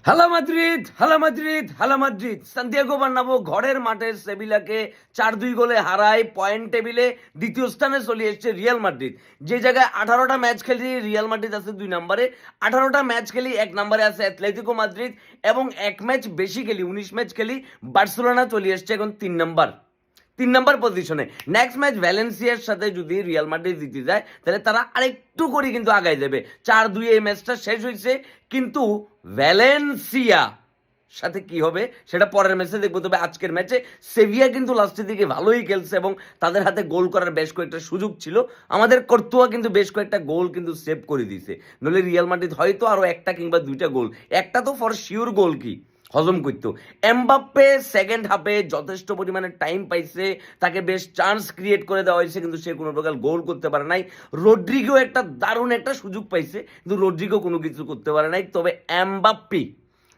হালা Madrid Santiago Bernabeu ঘরের মাঠে সেভিলাকে 4-2 গোলে হারায় পয়েন্ট টেবিলে দ্বিতীয় স্থানে চলে এসেছে রিয়াল মাদ্রিদ। যে জায়গায় 18টা ম্যাচ খেলি রিয়াল মাদ্রিদ আছে 2 নম্বরে, 18টা ম্যাচ খেলি 1 নম্বরে আছে অ্যাথলেটিকো মাদ্রিদ এবং 1 ম্যাচ বেশি খেলি 19 ম্যাচ খেলি বার্সেলোনা চলে এসেছে এখন 3 নম্বর পজিশনে। নেক্সট ম্যাচ ভ্যালেন্সিয়ার সাথে যদি রিয়াল মাদ্রিদ জিতে যায় তাহলে তারা আরেকটু করে কিন্তু আগায় যাবে। 4-2 এই ম্যাচটা শেষ হয়েছে, কিন্তু ভ্যালেন্সিয়া সাথে কি হবে সেটা পরের ম্যাচে দেখবো। তবে আজকের ম্যাচে সেভিয়া কিন্তু লাস্টের দিকে ভালোই খেলছে এবং তাদের হাতে গোল করার বেশ কয়েকটা সুযোগ ছিল। আমাদের কর্তুয়া কিন্তু বেশ কয়েকটা গোল কিন্তু সেভ করে দিয়েছে, নইলে রিয়াল মাদ্রিদ হয়তো আরো একটা কিংবা 2টা গোল, একটা তো ফর শিওর গোল কি হজম করতো। এমবাপ্পে সেকেন্ড হাফে যথেষ্ট পরিমাণে টাইম পাইছে, তাকে বেশ চান্স ক্রিয়েট করে দেওয়া হয়েছে, কিন্তু সে কোনো প্রকার গোল করতে পারে নাই। রদ্রিগো একটা দারুণ একটা সুযোগ পাইছে, কিন্তু রদ্রিগো কোনো কিছু করতে পারে নাই। তবে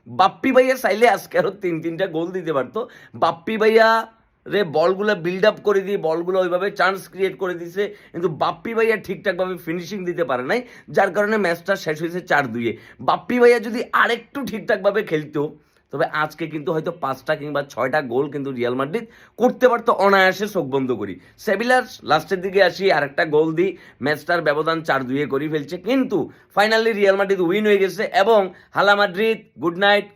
বাপ্পি ভাইয়া চাইলে আজকে আরো 3-3টা গোল দিতে পারতো। বাপ্পি ভাইয়া রে বলগুলো বিল্ড আপ করে দিয়ে বলগুলো ওইভাবে চান্স ক্রিয়েট করে দিছে, কিন্তু বাপ্পি ভাইয়া ঠিকঠাকভাবে ফিনিশিং দিতে পারে নাই, যার কারণে ম্যাচটা শেষ হয়েছে 4-2-এ। বাপ্পি ভাইয়া যদি আরেকটু ঠিকঠাকভাবে খেলতো তবে আজকে কিন্তু হয়তো 5টা কিংবা 6টা গোল কিন্তু রিয়াল মাদ্রিদ করতে পারতো অনায়াসে, চোখ বন্ধ করি। সেভিলার লাস্টের দিকে আসি আরেকটা গোল দিই, ম্যাচটার ব্যবধান 4-2-এ করে ফেলছে, কিন্তু ফাইনালি রিয়াল মাদ্রিদ উইন হয়ে গেছে। এবং হালা মাদ্রিদ, গুড নাইট।